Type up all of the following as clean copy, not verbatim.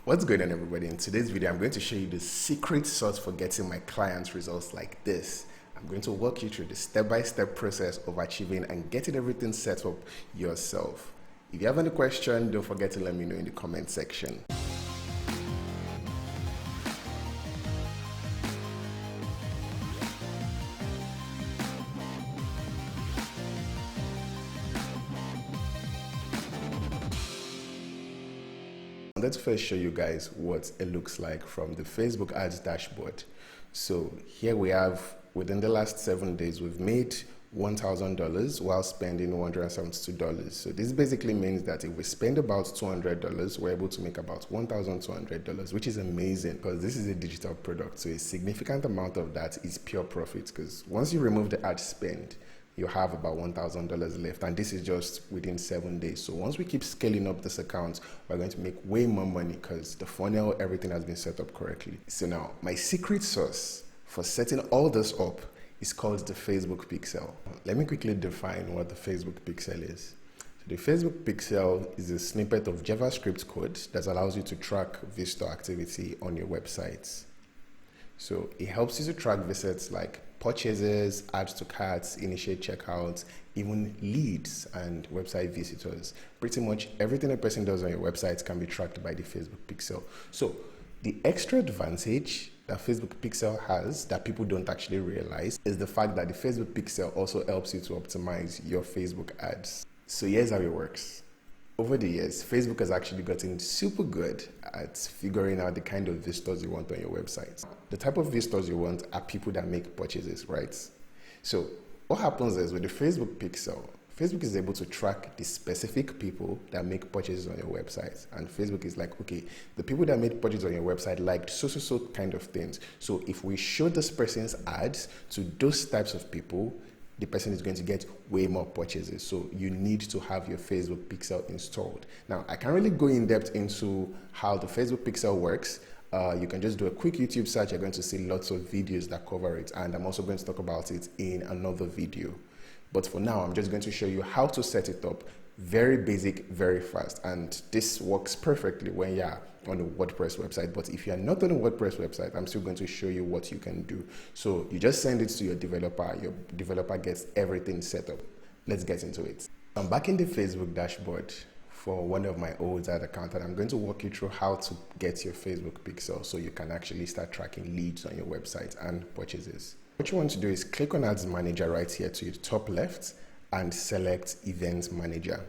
What's going on, everybody? In today's video, I'm going to show you the secret sauce for getting my clients results like this. I'm going to walk you through the step-by-step process of achieving and getting everything set up yourself. If you have any question, don't forget to let me know in the comment section. Let's first show you guys what it looks like from the Facebook ads dashboard. So here we have, within the last 7 days, we've made $1,000 while spending $172. So this basically means that if we spend about $200, we're able to make about $1,200, which is amazing because this is a digital product. So a significant amount of that is pure profit, because once you remove the ad spend, you have about $1,000 left, and this is just within 7 days. So once we keep scaling up this account, we're going to make way more money because the funnel, everything has been set up correctly. So now my secret sauce for setting all this up is called the Facebook pixel. Let me quickly define what the Facebook pixel is. So the Facebook pixel is a snippet of JavaScript code that allows you to track visitor activity on your websites. So it helps you to track visits like purchases, add to carts, initiate checkouts, even leads and website visitors. Pretty much everything a person does on your website can be tracked by the Facebook pixel. So the extra advantage that Facebook pixel has that people don't actually realize is the fact that the Facebook pixel also helps you to optimize your Facebook ads. So here's how it works. Over the years, Facebook has actually gotten super good at figuring out the kind of visitors you want on your website. The type of visitors you want are people that make purchases, right? So what happens is with the Facebook pixel, Facebook is able to track the specific people that make purchases on your website. And Facebook is like, okay, the people that made purchases on your website liked so kind of things. So if we show this person's ads to those types of people, the person is going to get way more purchases. So you need to have your Facebook pixel installed. Now, I can't really go in depth into how the Facebook pixel works. You can just do a quick YouTube search. You're going to see lots of videos that cover it. And I'm also going to talk about it in another video. But for now, I'm just going to show you how to set it up. Very basic, very fast. And this works perfectly when you're on a WordPress website. But if you're not on a WordPress website, I'm still going to show you what you can do. So you just send it to your developer gets everything set up. Let's get into it. I'm back in the Facebook dashboard for one of my old ad accounts, and I'm going to walk you through how to get your Facebook pixel so you can actually start tracking leads on your website and purchases. What you want to do is click on Ads Manager right here to the top left and select Event Manager.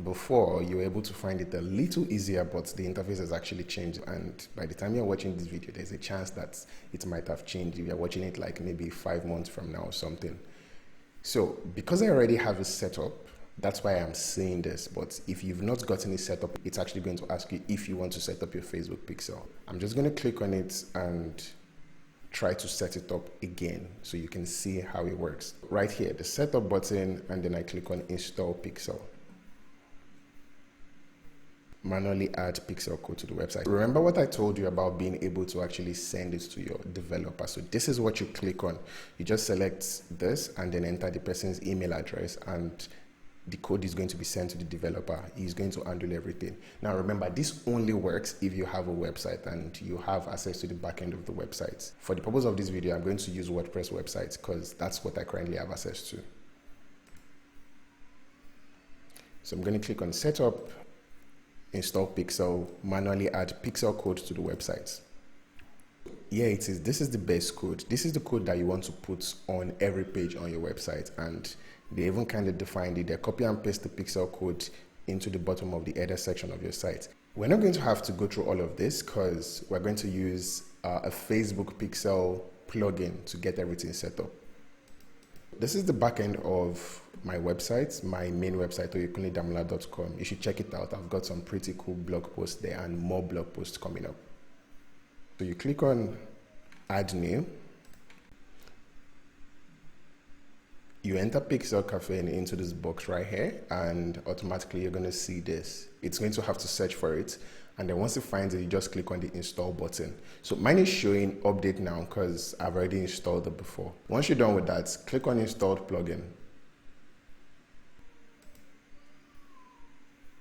Before, you were able to find it a little easier, but the interface has actually changed, and by the time you're watching this video, there's a chance that it might have changed if you're watching it like maybe 5 months from now or something. So because I already have it set up, that's why I'm saying this. But if you've not gotten it set up, it's actually going to ask you if you want to set up your Facebook pixel. I'm just going to click on it and try to set it up again so you can see how it works. Right here, the setup button, and then I click on Install Pixel. Manually add pixel code to the website. Remember what I told you about being able to actually send it to your developer. So this is what you click on. You just select this and then enter the person's email address, and the code is going to be sent to the developer. He's going to handle everything. Now remember, this only works if you have a website and you have access to the back end of the website. For the purpose of this video, I'm going to use WordPress websites because that's what I currently have access to. So I'm going to click on Setup, Install Pixel, manually add pixel code to the website. Yeah, it is. This is the base code. This is the code that you want to put on every page on your website, and they even kind of defined it. They copy and paste the pixel code into the bottom of the header section of your site. We're not going to have to go through all of this because we're going to use a Facebook pixel plugin to get everything set up. This is the back end of my website, my main website, oyekunledamola.com. You should check it out. I've got some pretty cool blog posts there and more blog posts coming up. So you click on Add New. You enter Pixel Cafe into this box right here, and automatically you're going to see this. It's going to have to search for it, and then once it finds it, you just click on the install button. So mine is showing update now because I've already installed it before. Once you're done with that, click on installed plugin.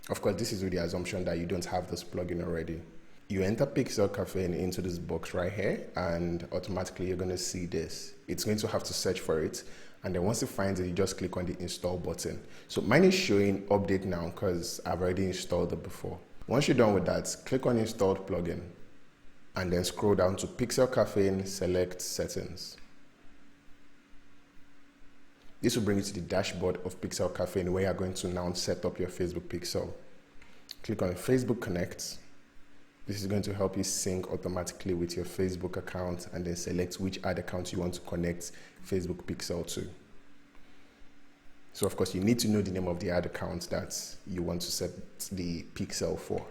Of course, this is with the assumption that you don't have this plugin already. You enter Pixel Caffeine into this box right here, and automatically you're going to see this. It's going to have to search for it, and then once it finds it, you just click on the install button. So mine is showing update now because I've already installed it before. Once you're done with that, click on installed plugin, and then scroll down to Pixel Caffeine, select settings. This will bring you to the dashboard of Pixel Caffeine, where you're going to now set up your Facebook pixel. Click on Facebook Connect. This is going to help you sync automatically with your Facebook account, and then select which ad account you want to connect Facebook pixel to. So of course you need to know the name of the ad account that you want to set the pixel for.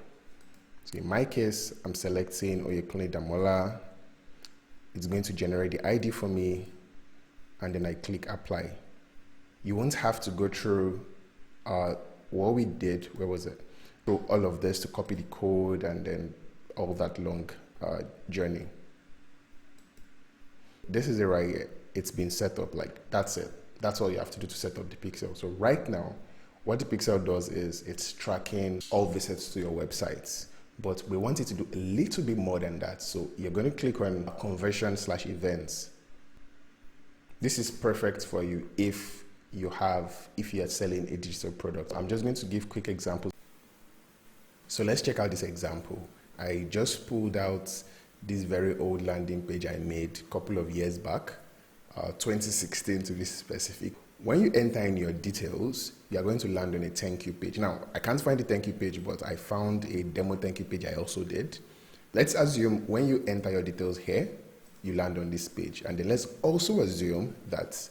So in my case, I'm selecting Oyekunle Damola. It's going to generate the ID for me, and then I click apply. You won't have to go through what we did, where was it? Through all of this to copy the code and then all that long journey. This is it right here. It's been set up, like that's it. That's all you have to do to set up the pixel. So right now, what the pixel does is it's tracking all visits to your websites, but we want it to do a little bit more than that. So you're going to click on conversion/events. This is perfect for you if you are selling a digital product. I'm just going to give quick examples. So let's check out this example. I just pulled out this very old landing page I made a couple of years back, 2016 to be specific. When you enter in your details, you are going to land on a thank you page. Now, I can't find the thank you page, but I found a demo thank you page I also did. Let's assume when you enter your details here, you land on this page. And then let's also assume that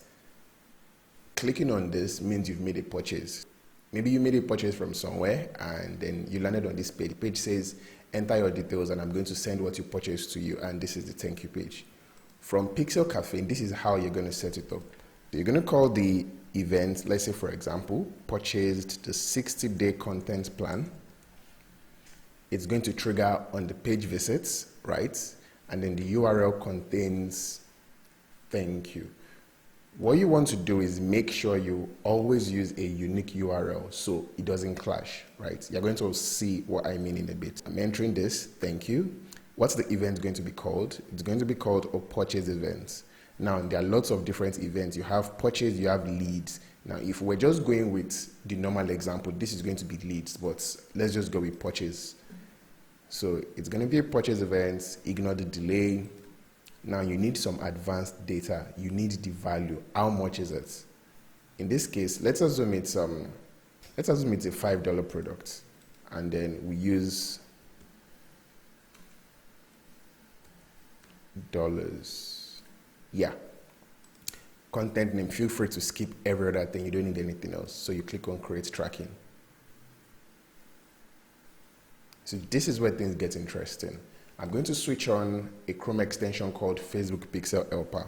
clicking on this means you've made a purchase. Maybe you made a purchase from somewhere and then you landed on this page. The page says, enter your details and I'm going to send what you purchased to you, and this is the thank you page. From Pixel Caffeine, this is how you're going to set it up. So you're going to call the event, let's say for example, purchased the 60-day content plan. It's going to trigger on the page visits, right? And then the URL contains thank you. What you want to do is make sure you always use a unique URL so it doesn't clash, right? You're going to see what I mean in a bit. I'm entering this, thank you. What's the event going to be called? It's going to be called a purchase event. Now, there are lots of different events. You have purchase, you have leads. Now, if we're just going with the normal example, this is going to be leads, but let's just go with purchase. So it's going to be a purchase event, ignore the delay. Now you need some advanced data. You need the value. How much is it? In this case, let's assume it's a $5 product, and then we use dollars. Yeah. Content name. Feel free to skip every other thing. You don't need anything else. So you click on create tracking. So this is where things get interesting. I'm going to switch on a Chrome extension called Facebook Pixel Helper.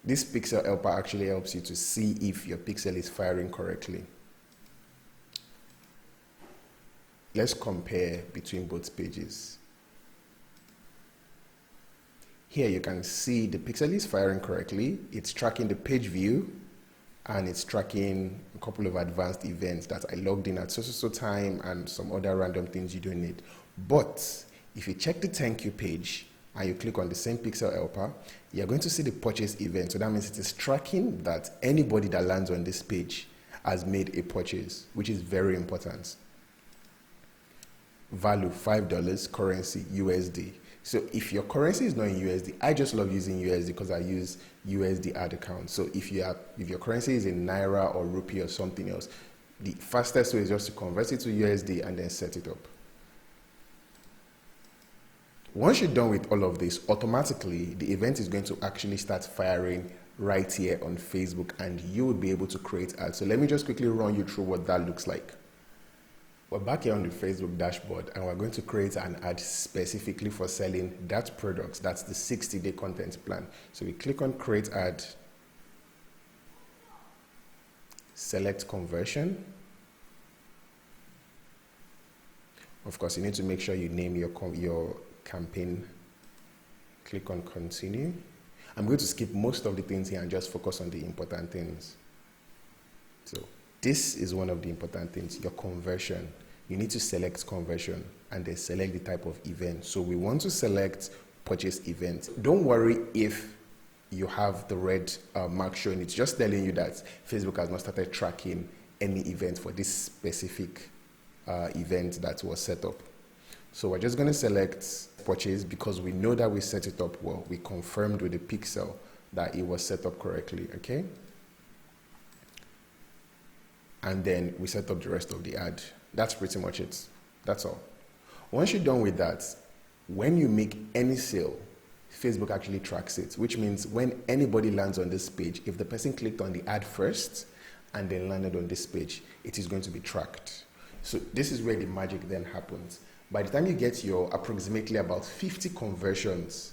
This Pixel Helper actually helps you to see if your pixel is firing correctly. Let's compare between both pages. Here you can see the pixel is firing correctly. It's tracking the page view, and it's tracking a couple of advanced events that I logged in at so time and some other random things you don't need. But if you check the thank you page and you click on the same Pixel Helper, you're going to see the purchase event. So that means it is tracking that anybody that lands on this page has made a purchase, which is very important. Value $5, currency USD. So if your currency is not in USD, I just love using USD because I use USD ad account. So if your currency is in Naira or Rupee or something else, the fastest way is just to convert it to USD and then set it up. Once you're done with all of this, automatically the event is going to actually start firing right here on Facebook, and you will be able to create ads. So let me just quickly run you through what that looks like. We're back here on the Facebook dashboard, and we're going to create an ad specifically for selling that product. That's the 60-day content plan. So we click on create ad, select conversion. Of course, you need to make sure you name your campaign. Click on continue. I'm going to skip most of the things here and just focus on the important things. So This is one of the important things, your conversion. You need to select conversion and then select the type of event. So we want to select purchase event. Don't worry if you have the red mark showing. It's just telling you that Facebook has not started tracking any event for this specific event that was set up. So we're just going to select purchase because we know that we set it up well. We confirmed with the pixel that it was set up correctly, okay? And then we set up the rest of the ad. That's pretty much it. That's all. Once you're done with that, when you make any sale, Facebook actually tracks it, which means when anybody lands on this page, if the person clicked on the ad first and then landed on this page, it is going to be tracked. So this is where the magic then happens. By the time you get your approximately about 50 conversions,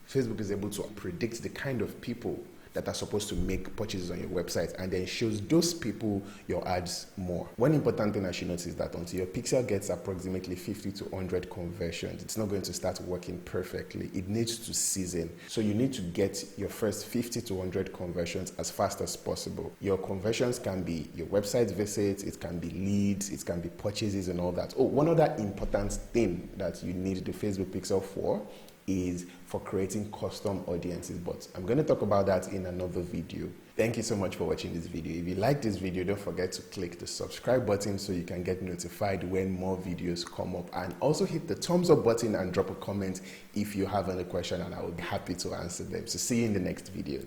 Facebook is able to predict the kind of people that are supposed to make purchases on your website and then shows those people your ads more. One important thing I should notice is that until your pixel gets approximately 50 to 100 conversions, it's not going to start working perfectly. It needs to season. So you need to get your first 50 to 100 conversions as fast as possible. Your conversions can be your website visits, it can be leads, it can be purchases and all that. Oh, one other important thing that you need the Facebook pixel for is for creating custom audiences, but I'm going to talk about that in another video. Thank you so much for watching this video. If you like this video, don't forget to click the subscribe button so you can get notified when more videos come up, and also hit the thumbs up button and drop a comment if you have any question, and I will be happy to answer them. So see you in the next video.